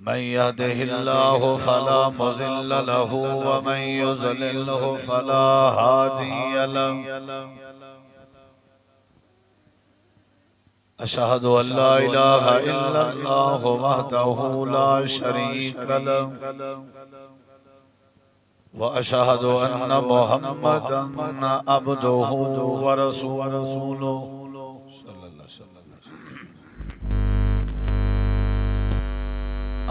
من يهده الله فلا مضل له ومن يضلله فلا هادي له أشهد أن لا إله إلا الله وحده لا شريك له وأشهد أن محمدا عبده ورسوله صلى الله عليه وسلم.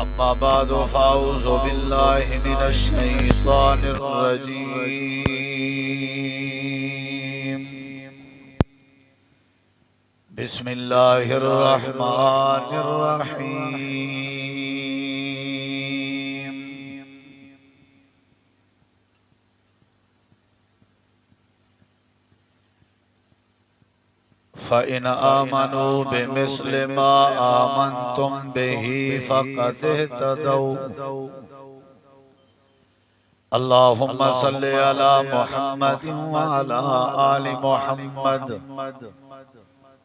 أما بعد فأعوذ بالله من الشيطان الرجيم. بسم الله الرحمن الرحيم. فإن آمنوا بمثل ما آمنتم به فقد اهتدوا. اللهم صل على محمد وعلى آل محمد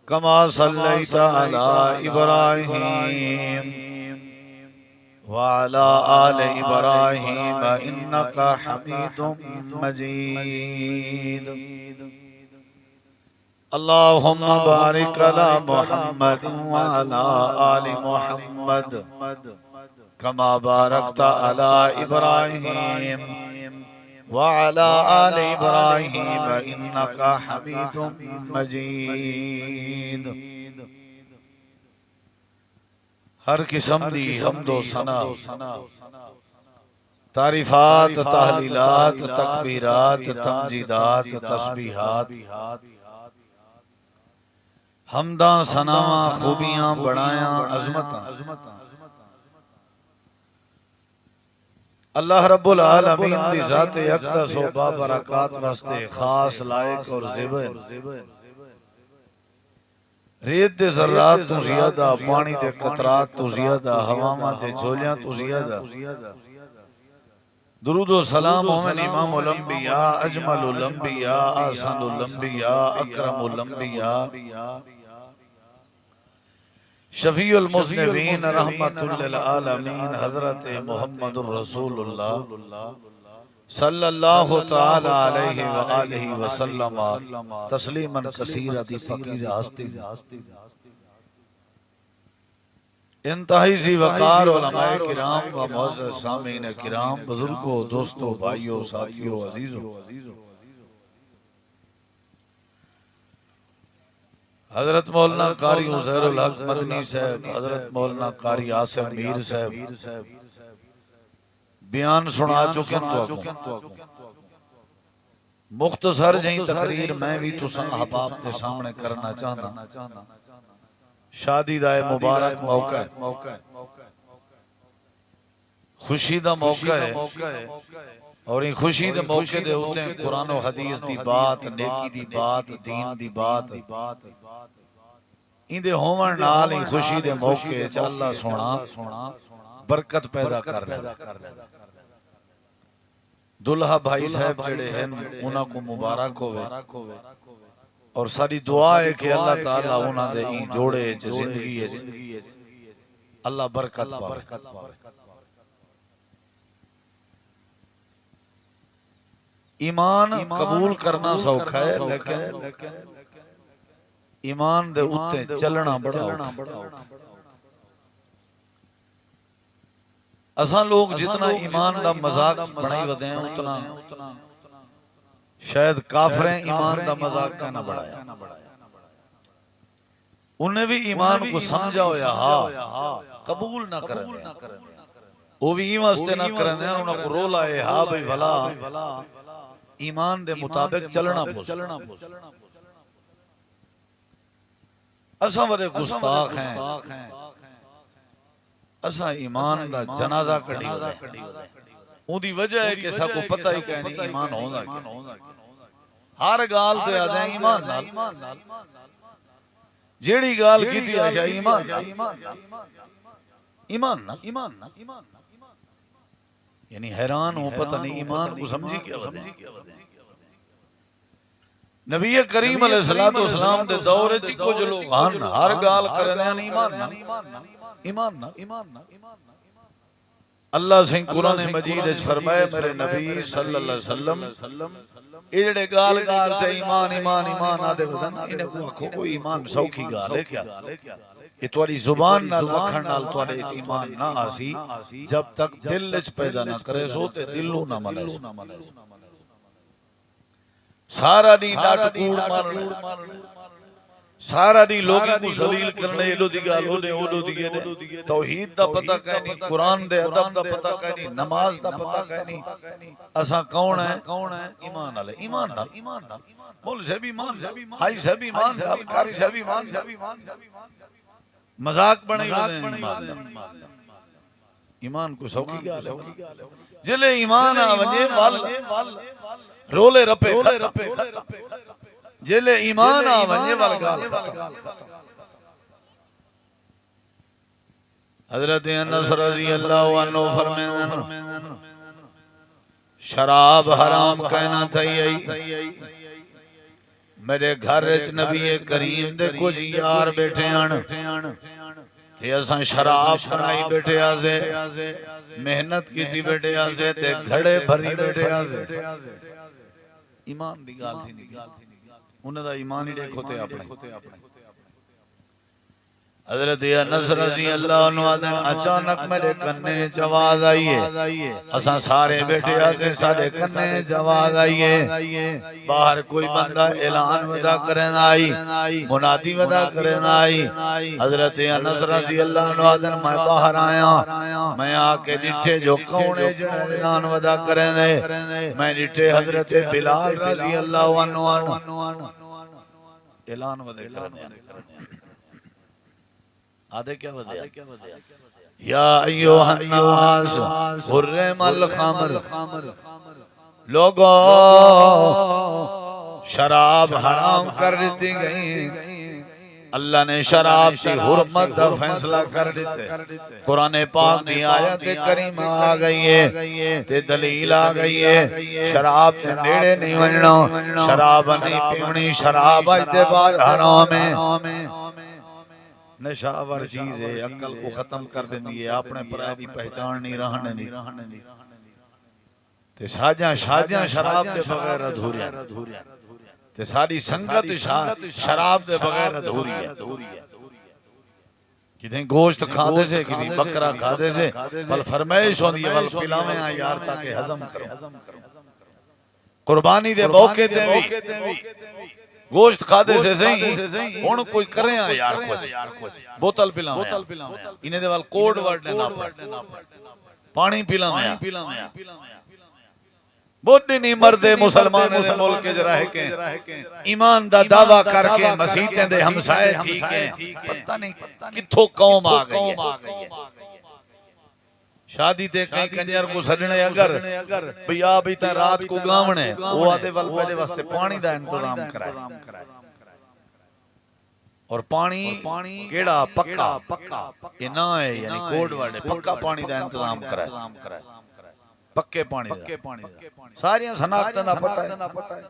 كما صليت على إبراهيم وعلى آل إبراهيم إنك حميد مجيد. اللهم بارك على محمد وعلى آل محمد كما باركت على إبراهيم وعلى آل إبراهيم إنك حميد مجيد. ہر قسم دی حمد و ثنا، تعریفات، تحلیلات، تکبیرات، تمجیدات، تسبیحات، حمداں، ثناواں، خوبیاں، بڑایاں، عظمتاں اللہ رب العالمین دی ذات اقدس و بابرکات واسطے خاص، لائق اور زیبر. ریت دے ذرات تو زیادہ، پانی دے قطرات تو زیادہ، ہواواں دے جھولیاں تو زیادہ. درود و سلام مومن امام الانبیاء، اجمل الانبیاء، احسن الانبیاء، اکرم الانبیاء، شفیع المذنبین، رحمت للعالمین، حضرت محمد الرسول اللہ صلی اللہ تعالی علیہ وآلہ وسلم تسلیما کثیرا دی پاکیزہ ہستی. انتہائی ذی وقار علماء کرام و معزز سامعین کرام، بزرگوں، دوستوں، بھائیوں، ساتھیوں، عزیزوں، حضرت مولانا قاری عزیر الحق مدنی صاحب، حضرت مولانا قاری آصف میر صاحب بیان سنا چکے تو مختصر جہیں تقریر میں بھی تساں احباب دے سامنے کرنا چاہنا. شادی دا مبارک موقع ہے، خوشی دا موقع ہے، اور ان خوشی دے موقع دے ہوتے ہیں قرآن و حدیث دی بات، نیکی دی بات، دین دی بات. ان دے ہومن نال ان خوشی دے موقع چا اللہ سونا برکت پیدا کر لے. دلہا بھائی صاحب جڑے ہیں انہاں کو مبارک ہوئے، اور ساری دعا ہے کہ اللہ تعالیٰ انہاں دے این جوڑے زندگی اللہ برکت پاوے. ایمان قبول کرنا سوکھا ہے، لیکن ایمان دے اتے چلنا بڑا اوکھا. اساں لوگ جتنا ایمان دا مذاق بنائی ودے ہیں اتنا شاید کافریں ایمان دا مذاق کہنا بڑھایا. انہیں بھی ایمان کو سمجھا ہویا ہاں قبول نہ کریں، وہ بھی ایمان سے نہ کریں، انہوں کو رو لائے ہاں بھئی بھلا ایمان دے مطابق چلنا پوچھ. اساں بڑے گستاخ ہیں، اساں ایمان دا جنازہ کڑی ہوئے. اون دی وجہ ہے کہ سا کو پتہ ہی کہنی ایمان ہونا کیا. ہر گال تے آدھیں ایمان نال، جیڑی گال کی تھی آجا ایمان نال، ایمان نال. یعنی حیران ہوں پتہ نہیں ایمان کو سمجھی کیا وجہ. نبی کریم علیہ السلام دے دور چی کو جو لوگ ہر گال کرنے ہیں ایمان نال، ایمان نال. اللہ سے قرآن مجید اچ فرمائے میرے نبی صلی اللہ علیہ وسلم یہ جڑے گال گال تے ایمان ایمان ایمان آدھے بدن انہیں کو آکھو کوئی ایمان سوکھی گال ہے کیا یہ تواری زبان نہ لاکھن نال توارے اچ ایمان نہ آسی جب تک دل اچ پیدا نہ کرے سو تے دلو نہ ملے سارا نہیں ڈاٹ کوڑ مارنا سارا نہیں لوگوں کو ذلیل کرنے ایلو دی گالو نے اولو دی گے توحید دا پتہ کہیں نہیں قرآن دے ادب دا پتہ کہیں نہیں نماز دا پتہ کہیں نہیں اساں کون ہے ایمان والے ایمان نہ مول سے بھی مان ہائی سے بھی مان کاری سے بھی مان مذاق بنائی بدے ایمان کو سوکی گال ہے جلے ایمان آونجے وال رولے رپے ختم جلے ایمان آونجے وال گال ختم حضرت انس رضی اللہ عنہ فرمائیں شراب حرام کہنا تھئی میرے گھر وچ نبی کریم دے کچھ یار بیٹھے آن تے اساں شراب بنائی بیٹھے آزے محنت کی تھی بیٹھے آزے تے گھڑے بھری بیٹھے آزے ایمان دی گال تھی نہیں انہوں دا ایمان ہی دیکھو تے اپنے حضرت انس رضی اللہ عنہ آدھن اچانک میرے کنے جواز آئیے اساں سارے بیٹھے آسے سارے کنے جواز آئیے باہر کوئی بندہ اعلان ودا کرن آئی منادی ودا کرن آئی حضرت انس رضی اللہ عنہ آدھن میں باہر آیا میں آکے ڈٹھے جو کونے جنہیں اعلان ودا کرن ہے میں ڈٹھے حضرت بلال رضی اللہ عنہ اعلان ودا کرن ہے آدھے کیا ودیا یا ایوہ الناس حرم الخمر لوگوں شراب حرام کر دیتی گئی اللہ نے شراب کی حرمت دا فیصلہ کر دیتے قرآن پاک کی آیت کریم آ گئی ہے تے دلیل آ گئی ہے شراب تے نیڑے نہیں وننا شراب نہیں پیونی شراب اجتے بعد حرام ہے نشاور چیز ہے عقل کو ختم کر دینی ہے اپنے پرائے دی پہچان نہیں رہنے دی تے شادیاں شراب دے بغیر ادھوری ہیں تے ساری سنگت شراب دے بغیر ادھوری ہے کتیں گوشت کھاندے سے کتیں بکرا کھاندے سے بل فرمائش ہوندی ہے بل پلاویں آئے یار تاکہ ہضم کرو قربانی دے موقع تے بھی گوشت کھادے سے صحیح ہون کوئی کریں آئے یار کچھ بوتل پلاویں انہیں دے وال کوڈ ورڈ نے نا پڑ پانی پلاویں بہت نہیں مردے مسلمان دے ملک کے جراہ کے ایمان دا دعویٰ کر کے مسیحیں دے ہمسائے تھی کے پتہ نہیں کتھو قوم آ گئی ہے شادی تے کہیں کنجر کو سڑنے اگر بھیا بھی تے رات کو گاونے وہ آدھے وال پہلے واسطے پانی دا انتظام کرائے اور پانی کیڑا پکا یہ نہ ہے یعنی کوڈ ورڈ ہے پکا پانی دا انتظام کرائے پکے پانی دا ساریاں سناختہ نہ پتہ ہے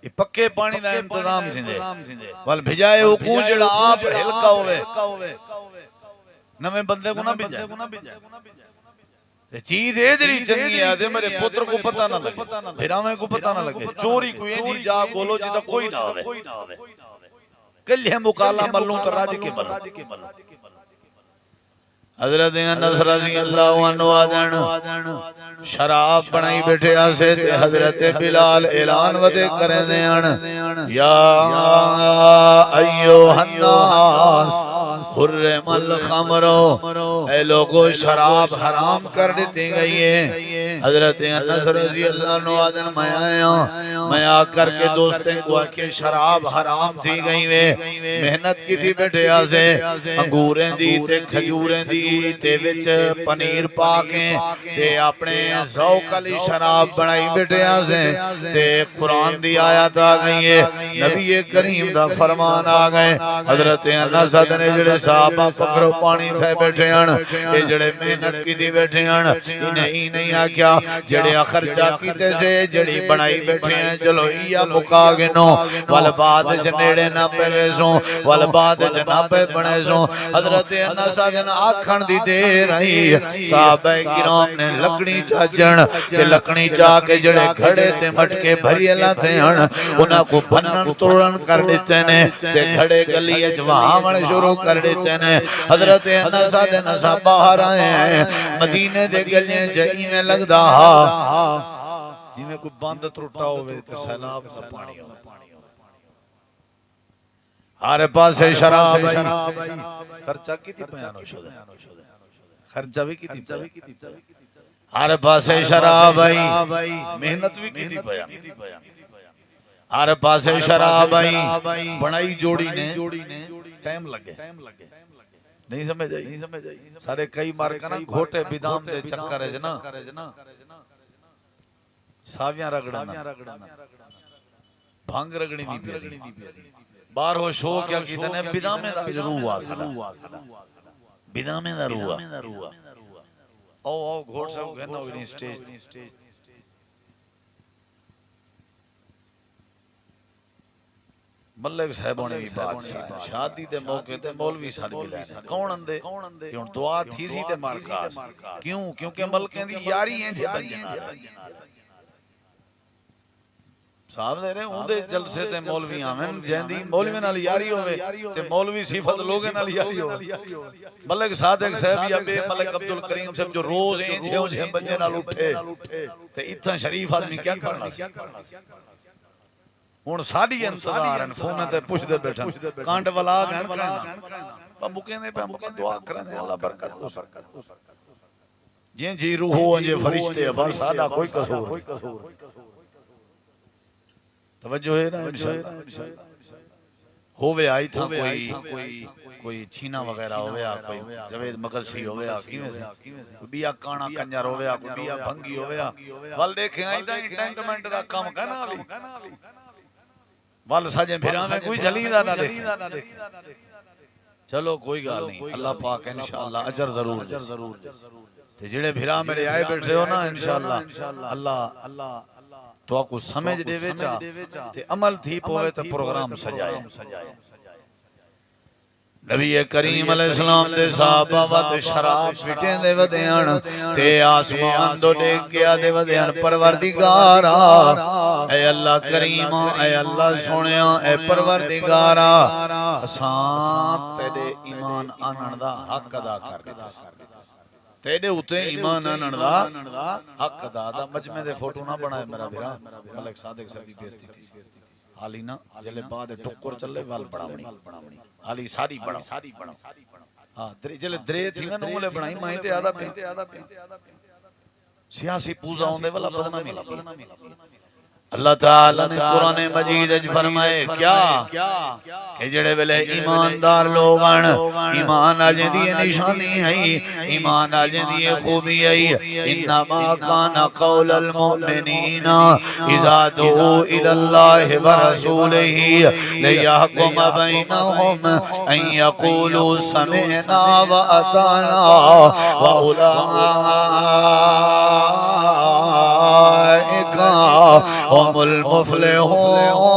یہ پکے پانی دا انتظام تھے وال بھجائے حکوم جڑا آپ ہلکا ہوئے نمیں بندے کو نہ بھجائے چیز ایدری چنگی ہے آدھے میرے پتر کو پتہ نہ لگے بھیرامے کو پتہ نہ لگے چوری کوئی جی جا گولو جی تا کوئی نہ ہوئے کلیہ مقالہ ملوں تو راج کے ملوں حضرت انس رضی اللہ عنہ آدھن شراب بنائی بیٹھے آسے تے حضرت بلال اعلان ودے کریں دیان یا ایوہ الناس حرم الخمرو اے لوگو شراب حرام کر دیتی گئی ہے حضرت انس رضی اللہ عنہ آدھن میں آیا میں آ کر کے دوستیں کو کہ شراب حرام تھی گئی ہے محنت کی تھی بیٹھے آسے انگوریں دی تے کھجوریں دی تے وچ پنیر پاکیں تے اپنے ذوق علی شراب بنائی بیٹھے آسے تے قرآن دی آیات آ گئی ہے نبی کریم دا فرمان آ گئے حضرت انس نے جڑے صحابہ پکڑو پانی تھے بیٹھے ہیں یہ جڑے محنت کی دی بیٹھے ہیں انہیں ہی نہیں آکیا کیا جڑے خرچہ کیتے سے جڑی بنائی بیٹھے ہیں چلو یا مکا گنو ول بعد چ نیڑے نہ پے سو ول بعد چ نہ پے بنے سو حضرت انس دن آکھن دی دیر آئی صحابہ کرام نے لکڑی چاچن تے لکڑی چا کے جڑے گھڑے تے مٹکے بھری لاتے ہن انہاں کو بھنن توڑن کر دیتے نے تے گھڑے گلی وچ وہاون شروع کر دیتے نے حضرت انس دن باہر آئے ہیں مدینے دے گلیاں چ ایویں لگدا جویں کوئی بند ٹوٹا ہوے تے سیلاب دا پانی ہوے ہر پاسے شراب خرچہ کیتی بیان ہو شدا خرچہ بھی کیتی ہر پاسے شراب آئی محنت بھی کیتی بیان ہر پاسے شراب آئی بنائی جوڑی نے ٹائم لگے نہیں سمجھ آئی سارے کئی مارکا نا گھوٹے بدام دے چکر ہے جنا ساویاں رگڑنا بھانگ رگڑی نہیں پیاری بار ہو شو کیا کیتے نے بدامے دا روح آ ساڑا بدامے دا روح او گھوٹ سے گھننا ہوئی نہیں سٹیج ملک صاحبوں بھی بادشاہ شادی دے موقع تے مولوی سارے بھی لینے کون اندے کہ ان دعا تھی سی تے مارکاز کیوں کیونکہ ملکیں دی یاری ہیں جے بن جنا صاحب دے رہے ہوں دے جلسے تے مولوی آمین جہن دی مولوی نال یاری ہوئے تے مولوی صفت لوگے نال یاری ہوئے ملک صادق صاحب یا بے ملک عبدالکریم صاحب جو روز ہیں جہوں جہن بنجے نال اٹھے تے اتنا شریف آدمی کیا کرنا سی ہون ساڑی انتظار ہیں فونے تے پوچھ دے بیٹھن کانڈ والا گھن کرنا مکیں دے پہ مکیں دعا کرنے اللہ برکت ہو جن جی روح ہو جے فرشتے بس سادہ کوئی قصور توجہ ہے نا انشاءاللہ ہووے آئی تھا کوئی چھینا وغیرہ ہویا کوئی جوید مغرسی ہویا کیویں سے کوئی بیا کانا کنجر ہویا کوئی بیا بھنگی ہویا وال دیکھیں آئی تھا انٹینٹمنٹ دا کام کہنا لی وال سجے پھرا میں کوئی جلیدہ نہ دیکھیں چلو کوئی گال نہیں اللہ پاک انشاءاللہ اجر ضرور تے جڑے بھرا میرے آئے بیٹھے ہو نا انشاءاللہ اللہ تو آپ کو سمجھ دے ویچا تے عمل تھی پوئے تے پروگرام سجائے نبی کریم علیہ السلام دے صحابہ وات شراب پیٹیں دے ودیان تے آسمان دو دیکھ گیا دے ودیان پروردگارا اے اللہ کریم اے اللہ سنیا اے پروردگارا اسان تیرے ایمان آنن دا حق ادا کر دیتا تیرے ہوتے ایمان آنن دا حق ادا دا مجمع دے فوٹو نہ بنائے میرا بھیرا ملک صادق سے بھی بیستی تھی حالی نا جلے بعد ٹکر چلے وال بڑھاونی حالی ساری بڑھا جلے درے تھی میں نمولے بڑھائی مائیں تے آدھا پہ سیاسی پوزا ہوندے والا بدنا ملتی اللہ تعالیٰ نے قرآن مجید اج فرمائے کیا کہ جڑے بلے ایماندار لوگان ایمان آجیں دیئے نشانی ہے ایمان آجیں دیئے خوبی ہے انما کان قول المؤمنین اذا دعو الاللہ ورسولہ لیحکم بینہم ان یقولوا سمعنا واتانا هم المفلحون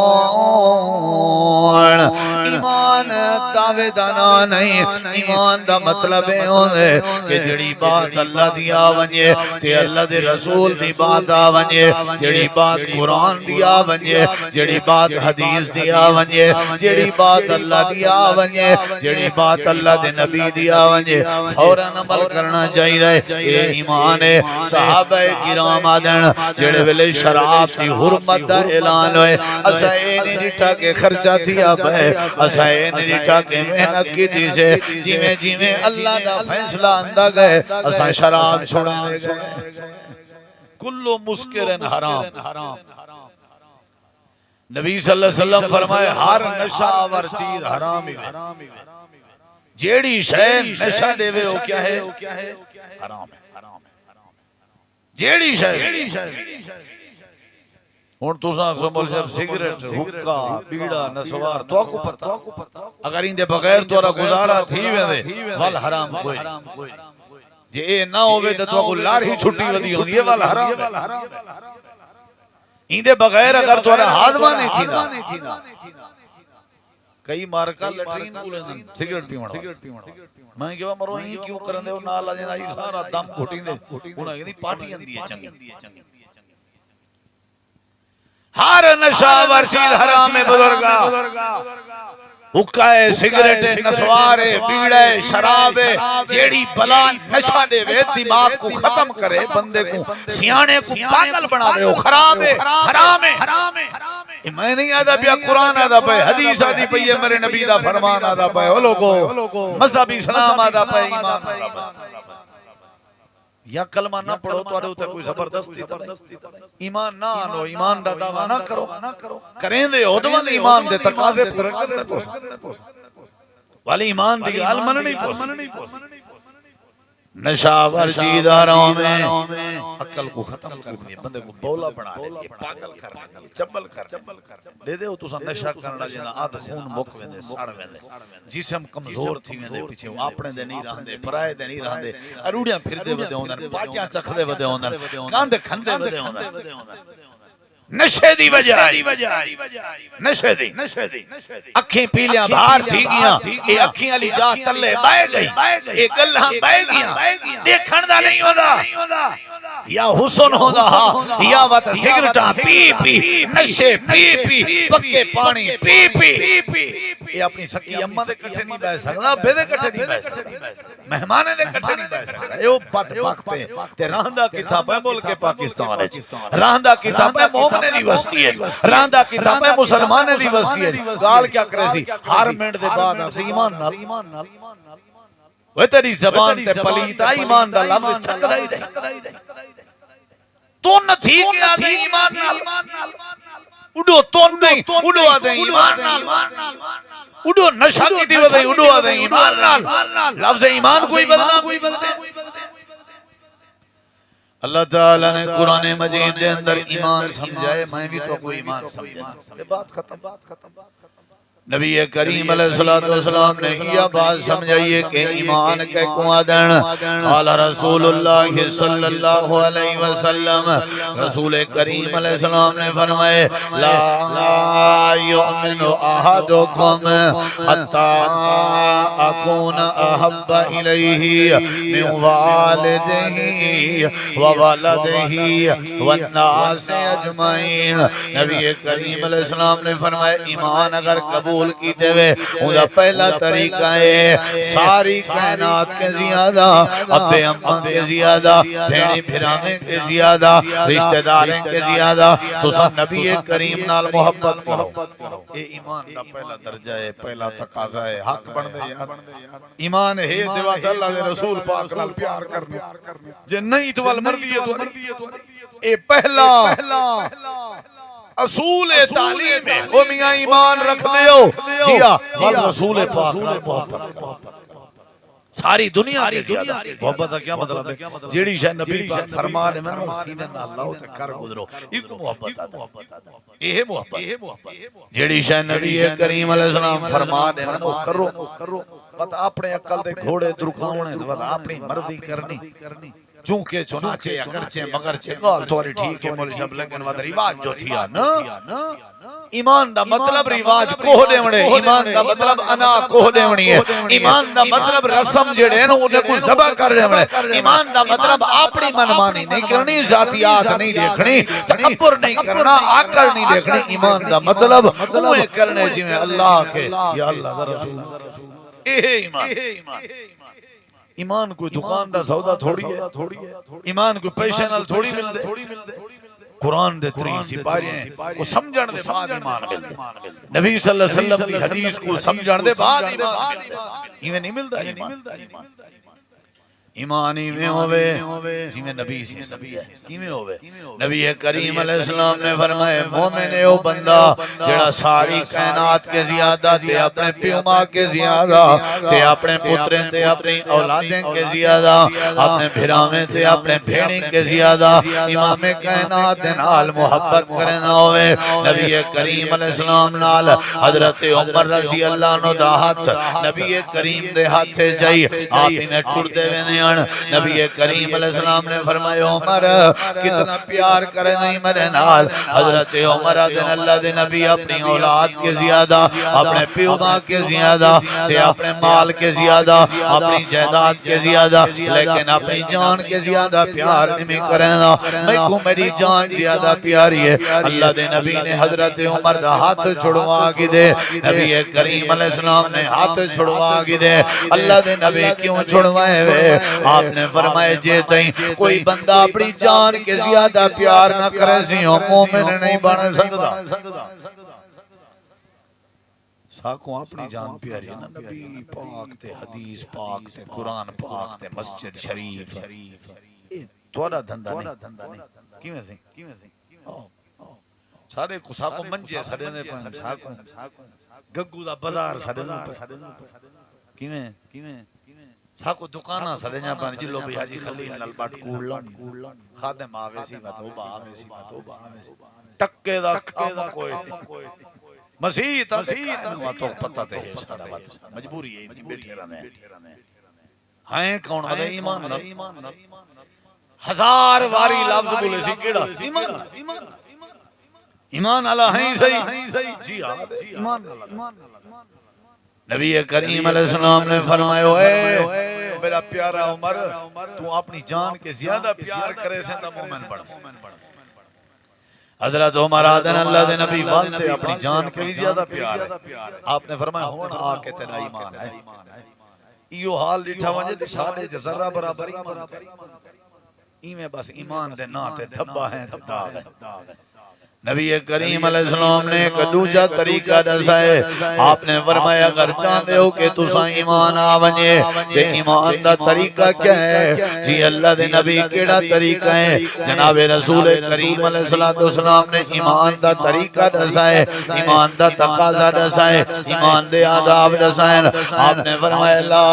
ایمان دعوے دانا نہیں ایمان دا مطلب ہے ہونے کہ جڑی بات اللہ دیا ونجے تے اللہ دے رسول دی بات آونجے جڑی بات قرآن دیا ونجے جڑی بات حدیث دیا ونجے جڑی بات اللہ دیا ونجے جڑی بات اللہ دے نبی دیا ونجے فوراً عمل کرنا چاہیے یہ ایمان ہے صحابہ کرام آدن جڑے ویلے شراب دی حرمت دا اعلان ہوئے اسا اے نہیں ڈٹھا کے خرچہ تھیا پہ اسا اے نہیں ڈٹھا کے محنت کی تھی سے جیویں جیویں اللہ دا فیصلہ اندہ گئے اسا شراب چھوڑا گئے کلو مسکرن حرام نبی صلی اللہ علیہ وسلم فرمائے ہر نشہ آور چیز حرام ہی ہے جیڑی شے نشہ دے وے ہو کیا ہے حرام ہے جیڑی شے ہون تو ساں سمول صاحب سگریٹ حکا بیڑا نسوار تو کو پتہ اگر اندے بغیر تو را گزارا تھی وے وال حرام کوئی جے اے نہ ہوئے تو تو لار ہی چھٹی ودی ہوندی ہے والا حرام ہے ایندے بغیر اگر تو ہادمہ نہیں تھی نا کئی مارکا لٹرین بولے دن سگریٹ پیونا میں کہا مرو ہی کیوں کرن دے وہ نالا جینا ہی سارا دم گھٹیں دے انہاں کہنی پارٹی اندی ہے چنگی ہر نشہ ورچید حرام بزرگا حکائے سگریٹے نسوارے بیڑے شرابے جیڑی بلا نشہ دے وے دماغ کو ختم کرے بندے کو سیانے کو پاگل بنا دے خراب ہے حرام ہے میں نہیں آدھا پیا قرآن آدھا پہ حدیث آدھی پہ یہ میرے نبی دا فرمان آدھا پہ او لوگو مذہب اسلام آدھا پہ ایمان آدھا پہ یا کلمہ نہ پڑھو تو آدھو تے کوئی زبردستی ایمان نہ آنو ایمان دا دعویٰ نہ کرو کریں دے ادوان ایمان دے تقاضے پر کرنے پوسا والی ایمان دی گال من نہیں پوسا نشہ ورچیداروں میں عقل کو ختم کر دیئے بندے کو بولا بنا دیئے پاگل کر دیئے چبل کر دے دے ہو تو سا نشہ کرنا جینا آدھ خون مک ویندے ساڑ ویندے جسم کمزور تھی ویندے پیچھے وہ اپنے دے نہیں رہن دے پرائے دے نہیں رہن دے اروڑیاں پھر دے ودے ہوندر پاچیاں چکھ دے ودے ہوندر کاندے کھندے ودے ہوندر نشے دی وجہ نشے دی اکھیں پیلیاں بھار تھی گیاں اے اکھیں علی جا تلے بائے گئی اے گلہاں بائے گیاں دیکھن دا نہیں ہودا یا حسن ہودا یا وات سگرٹاں پی پی نشے پی پی پکے پانی پی پی اے اپنی سکی اممہ دے کٹھے نہیں بائے سکتا بے دے کٹھے نہیں بائے سکتا مہمانے دے کٹھے نہیں بائے سکتا اے وہ پت پاکتے تے راندہ کتاب ہے ملک پاکستان ہے راندہ کتاب ہے مومنے دی وستی ہے راندہ کتاب ہے مسلمانے دی وستی ہے گال کیا کرے سی ہر منٹ دے بعد آکسی ایمان نال وہ تیری زبان تے پلیتا ایمان دا لفظ چھک دائی دے تو نہ تھی کہ آدھے ایمان نال اڈو تو نہیں اڈو آدھے ایمان نال اڈو نشہ کی دیو دے اڈو آدھے ایمان نال لفظ ایمان کوئی بدنا اللہ تعالیٰ نے قرآن مجید دے اندر ایمان سمجھائے میں بھی تو کوئی ایمان سمجھائے بات ختم نبی کریم علیہ السلام نے یہ بات سمجھائیے کہ ایمان کے قوادن قال رسول اللہ صلی اللہ علیہ وسلم رسول کریم علیہ السلام نے فرمائے لا یؤمن احدکم حتی اکون احب الیہ من والدہ وولدہ والناس اجمعین نبی کریم علیہ السلام نے فرمائے ایمان اگر قبول کیتے ہوئے انہا پہلا طریقہ ہے ساری کائنات کے زیادہ ابے اماں کے زیادہ بھینی بھرامیں کے زیادہ رشتہ داریں کے زیادہ تو سب نبی کریم نال محبت کرو یہ ایمان کا پہلا درجہ ہے پہلا تقاضا ہے حق بن دے یار ایمان ہے دیوات اللہ دے رسول پاک نال پیار کرنے جے نہیں تو والمردی ہے تو اے پہلا اصول تعلیم ہے وہ میاں ایمان رکھ دیو جیا وال رسول پاک نال محبت کرو ساری دنیا کے زیادہ محبت کا کیا مطلب ہے جیڑی شاہ نبی پاک فرمان ہے میں سیدھے نہ اللہ تے کر گزرو ایک محبت آتا یہ محبت جیڑی شاہ نبی کریم علیہ السلام فرمان ہے میں کرو پتہ اپنے عقل دے گھوڑے درکاونے تے پتہ اپنی مرضی کرنی چونکہ چنانچہ اگرچہ مگرچہ گال تواری ٹھیک ہے مولی شب لیکن وہ رواج جو تھیا نا ایمان دا مطلب رواج کوہ دیونے ایمان دا مطلب انا کوہ دیونی ہے ایمان دا مطلب رسم جڑے ہیں انہیں کوئی زبا کر دیونے ایمان دا مطلب اپنی منمانی نہیں کرنی ذاتیات نہیں دیکھنی تکبر نہیں کرنا آکر نہیں دیکھنی ایمان دا مطلب اوہ کرنے جویں اللہ کے یا اللہ دا رسول اے ایمان ایمان کوئی دکان دا سودا تھوڑی ہے ایمان کوئی پیشے نال تھوڑی مل دے قرآن دے 3 سپارے ہیں کو سمجھن دے بعد ایمان مل دے نبی صلی اللہ علیہ وسلم کی حدیث کو سمجھن دے بعد ایمان مل دے یہ نہیں ملتا ایمان ایمانی میں ہوئے جی میں نبی سے سمجھا کی میں ہوئے نبی کریم علیہ السلام نے فرمائے مومن ہے وہ بندہ جڑا ساری کائنات کے زیادہ تے اپنے پیوما کے زیادہ تے اپنے پتریں تے اپنی اولادیں کے زیادہ اپنے بھرامیں تے اپنے بھیڑیں کے زیادہ امام کائنات نال محبت کرنا ہوئے نبی کریم علیہ السلام نال حضرت عمر رضی اللہ عنہ دا ہاتھ نبی کریم دے ہاتھ سے جائی آپ انہیں ٹھڑ دے وینے ہیں نبی کریم علیہ السلام نے فرمایا عمر کتنا پیار کرے نہیں میرے نال حضرت عمر دن اللہ دے نبی اپنی اولاد کے زیادہ اپنے پیو ماں کے زیادہ اپنے مال کے زیادہ اپنی جائیداد کے زیادہ لیکن اپنی جان کے زیادہ پیار نہیں کرنا میں کو میری جان زیادہ پیاری ہے اللہ دے نبی نے حضرت عمر دا ہاتھ چھڑوا کے دے نبی کریم علیہ السلام نے ہاتھ چھڑوا کے دے اللہ دے نبی کیوں چھڑوائے ہوئے آپ نے فرمائے جے تئیں کوئی بندہ اپنی جان کے زیادہ پیار نہ کرے سی مومن نہیں بن سکتا ساکھوں اپنی جان پیاری ہے نا نبی پاک تے حدیث پاک تے قرآن پاک تے مسجد شریف توڑا دھندہ نہیں کیوں ہے سی سارے کو ساکھوں منجے سڑے نے پہن ساکھوں گگو دا بازار سڑے نے پہن کیوں ہے ساکھوں دکانہ سڑے نے پہن جلو بھی حاجی خلیل نلباٹ کوڑلن خادم آویسی مطوبہ آویسی ٹکے دا کام کوئی مسیح تا دیکھا تو پتہ تے ہے سارا بات مجبوری ہے اتنی بیٹھے رہنے ہیں کون بدا ایمان نہ ہزار واری لفظ بولے سی کیڑا ایمان اللہ ہیں صحیح جی ایمان اللہ نبی کریم علیہ السلام نے فرمایا اے میرا پیارا عمر تو اپنی جان کے زیادہ پیار کرے سے تا مومن بڑھ حضرت عمر آدن اللہ دے نبی والتے اپنی جان کے بھی زیادہ پیار ہے آپ نے فرمایا ہون آکے تیرا ایمان ہے ایو حال لٹھا وجہ سارے جزرہ برابر ایمان ہے ایمیں بس ایمان دے ناتے دھبا ہیں داغ ہے نبی کریم علیہ السلام نے ایک دوجہ طریقہ دسائے آپ نے فرمایا اگر چاہتے ہو کہ تسا ایمان آونجے جے ایمان دا طریقہ کیا ہے جی اللہ دے نبی کیڑا طریقہ ہے جناب رسول کریم علیہ السلام نے ایمان دا طریقہ دسائے ایمان دا تقاضا دسائے ایمان دے آداب دسائے آپ نے فرمایا لا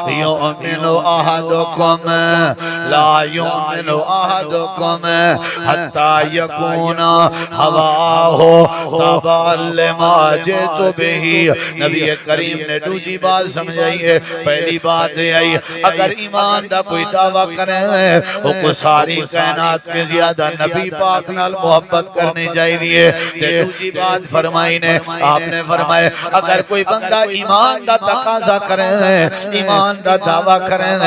یؤمن احدکم لا یؤمن احدکم حتی یکون ہواہ تبعا لما جئت بہ نبی کریم نے دوسری بات سمجھائیے پہلی بات ہے آئی اگر ایمان دا کوئی دعویٰ کریں وہ کو ساری کائنات کے زیادہ نبی پاک نال محبت کرنی چاہیے تے دوسری بات فرمائی نے آپ نے فرمائے اگر کوئی بندہ ایمان دا تقاضا کریں ایمان دا دعویٰ کریں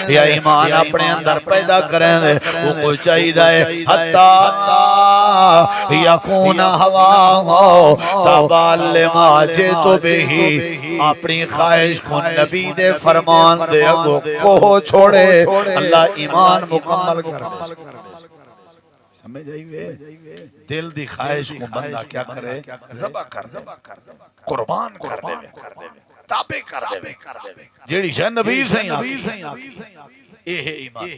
یا ایمان اپنے اندر پیدا کریں وہ کو چاہیے حتی یکون ہوا تبعا لما جئت بہ اپنی خواہش کو نبی دے فرمان دے اگو کو چھوڑے اللہ ایمان مکمل کر دے سمجھ آئیے دل دی خواہش کو بندہ کیا کرے ذبح کر دے قربان کر دے تابع کر دے جیڑی شاہ نبی سے ہی آگی اے ہے ایمان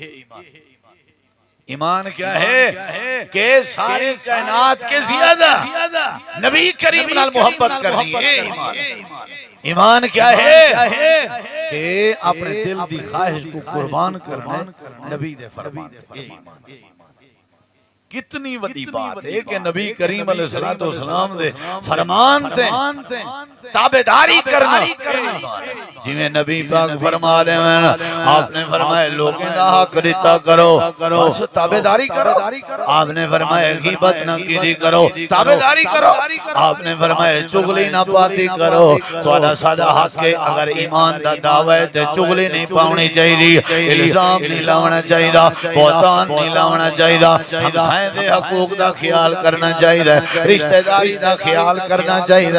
ایمان کیا ہے کہ ساری کائنات کے زیادہ نبی کریم نال محبت کرنی ہے ایمان کیا ہے کہ اپنے دل دی خواہش کو قربان کرنا نبی دے فرمان اے ایمان کتنی وڈی بات ہے کہ نبی کریم علیہ السلام دے فرمان تے تابعداری کرنا جی میں نبی پاک فرما رہے ہیں آپ نے فرمایا لوگیں دا حق دیتا کرو بس تابعداری کرو آپ نے فرمایا غیبت نہ کیدی کرو تابعداری کرو آپ نے فرمایا چغلی نہ پاتی کرو تو اللہ سادہ حق ہے اگر ایمان دا دعوی تے چغلی نہیں پاؤنی چاہیے الزام نہیں لاؤنا چاہیے بہتان نہیں لاؤنا چاہیے ہم دے حقوق دا خیال کرنا چاہیے رشتہ داری دا خیال کرنا چاہیے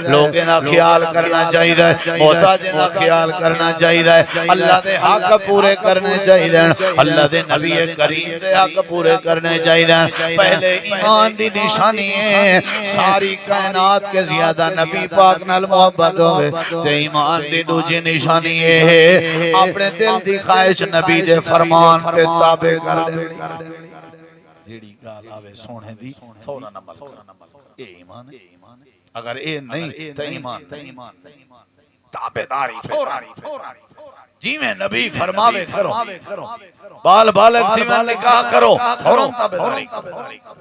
لوگیں دا خیال کرنا چاہیے محتاجیں دا خیال کرنا چاہیے اللہ دے حق پورے کرنے چاہیے اللہ دے نبی کریم دے حق پورے کرنے چاہیے پہلے ایمان دی نشانی ہے ساری کائنات کے زیادہ نبی پاک نال محبت ہوئے تے ایمان دی دوجی نشانی ہے اپنے دل دی خواہش نبی دے فرمان تے تابع کر دے جیڑی گال آوے سونے دی فوراً عمل کرنا اے ایمان ہے اگر اے نہیں تو ایمان تابعداری فوراً جی میں نبی فرماوے کرو بال بالغ تھی میں نکاح کرو فوراً تابعداری کرو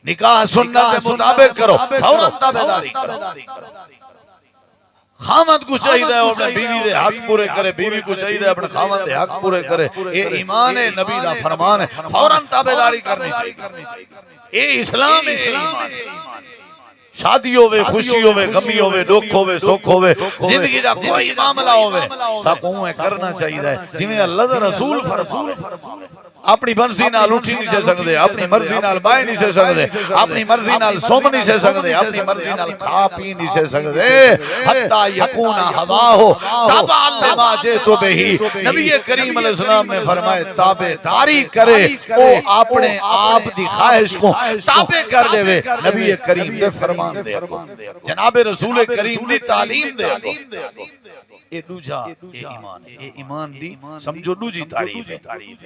نکاح سنت کے مطابق کرو فوراً تابعداری کرو خامد کو چاہیے اپنے بیوی دے حق پورے کرے، بیوی کو چاہیے اپنے خامد دے حق پورے کرے. اے ایمان ہے، نبی دا فرمان ہے، فوراً تابعداری کرنی چاہیے. اے اسلام ہے، اے ایمان ہے. شادی ہوئے، خوشی ہوئے، غمی ہوئے، دکھ ہوئے، سکھ ہوئے، زندگی دا کوئی معاملہ ہوئے، ساکوں کرنا چاہیے جویں اللہ دا رسول فرماوے. اپنی مرضی نال اٹھی نہیں سے سکتے، اپنی مرضی نال بائے نہیں سے سکتے، اپنی مرضی نال سوم نہیں سے سکتے، اپنی مرضی نال کھا پی نہیں سے سکتے. حتی یکون ہواہ تبعا لما جئت بہ. نبی کریم علیہ السلام نے فرمائے تابعداری کرے او اپنے آپ دی خواہش کو تابع کر دے. نبی کریم دے فرمان دے، جناب رسول کریم دی تعلیم دے. اے دوجا اے ایمان ہے، اے ایمان دی سمجھو دوجی تعریف ہے.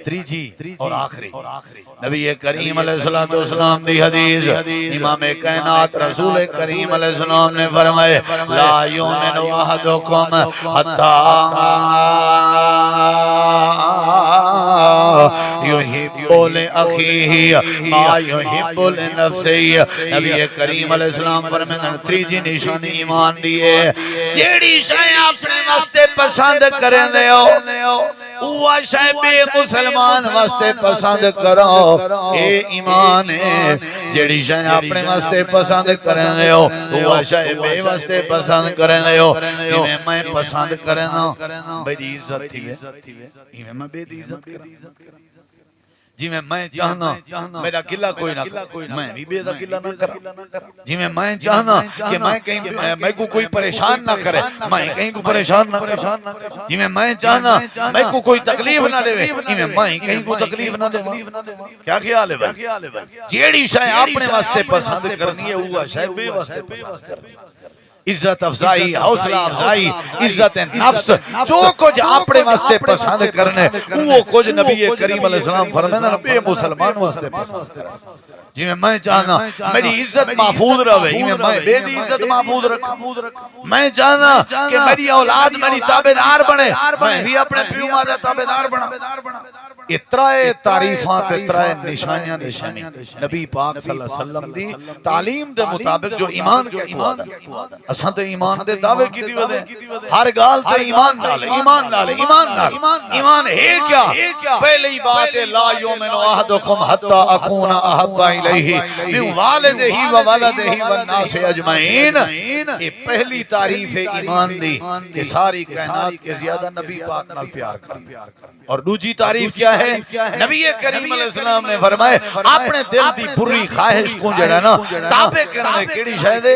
تریجی اور آخری نبی کریم علیہ السلام دی حدیث، امام کائنات رسول کریم علیہ السلام نے فرمائے لا یؤمن احدکم حتی یحب لأخیہ ما یحب لنفسہ. نبی کریم علیہ السلام فرمائے تریجی نشانی ایمان دیئے جیڑی شے اپنے واسطے پسند کریں دے ہو اوہ شے بے مسلمان واسطے پسند کرو. اے ایمان ہے. جیڑی شے اپنے واسطے پسند کریں دے ہو اوہ شے بے واسطے پسند کریں دے ہو. جویں میں پسند کرنا بڑی عزت تھی وے، میں بے دی عزت کرنا. جی میں چاہنا میرا قلعہ کوئی نہ کرے، میں بھی بے دا قلعہ نہ کرا. جی میں چاہنا کہ میں کہیں میں کو کوئی پریشان نہ کرے، میں کہیں کو پریشان نہ کرا. جی میں چاہنا میں کو کوئی تکلیف نہ دے، میں کہیں کو تکلیف نہ دے. کیا خیال ہے بھائی؟ جیڑی شے اپنے واسطے پسند کرنی ہے وہ شے بے واسطے پسند کرنی. عزت افزائی، حوصلہ افزائی، عزت نفس، جو کچھ اپنے واسطے پسند کرنے وہ کچھ نبی کریم علیہ السلام فرمانا بے مسلمان واسطے پسند کرنے. جی میں چاہنا میری عزت محفوظ رہے، میں بے دی عزت محفوظ رکھا. میں چاہنا کہ میری اولاد میری تابعدار بنے، میں بھی اپنے پیو مادہ تابعدار بنا. اترائے تعریفات، اترائے نشانیاں نشانی نبی پاک صلی اللہ علیہ وسلم دی تعلیم دے مطابق جو ایمان کے قواد اساں تے ایمان دے دعوے کی دی ودے ہر گال تے ایمان نال ایمان نال ایمان نال. ایمان ہے کیا؟ پہلی بات ہے لا یؤمن احدکم حتی اکون احب الیہ من والدہ و ولدہ والناس اجمعین. یہ پہلی تعریف ہے ایمان دی کہ ساری کائنات کے زیادہ نبی پاک نال پیار کرنا. اور دوسری تعریف کیا ہے؟ نبی کریم علیہ السلام نے فرمائے اپنے دل دی بری خواہش کو جڑا نا تابع کرنے کیڑی شے دے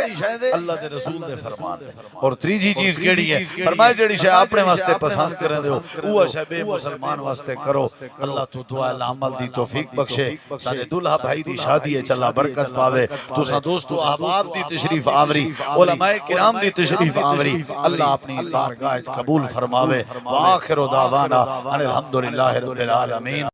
اللہ دے رسول دے فرمان. اور تیسری چیز کیڑی ہے؟ فرمائے جڑی شے اپنے واسطے پسند کرن دیو وہ شے بے مسلمان واسطے کرو. اللہ تو دعا العمل دی توفیق بخشے. سارے دلہا بھائی دی شادی ہے چلا برکت پاوے. تساں دوستو احباب دی تشریف آوری، علماء کرام دی تشریف آوری، اللہ اپنی بارگاہ قبول فرماوے. وآخر دعوانا الحمدللہ رب العالمین.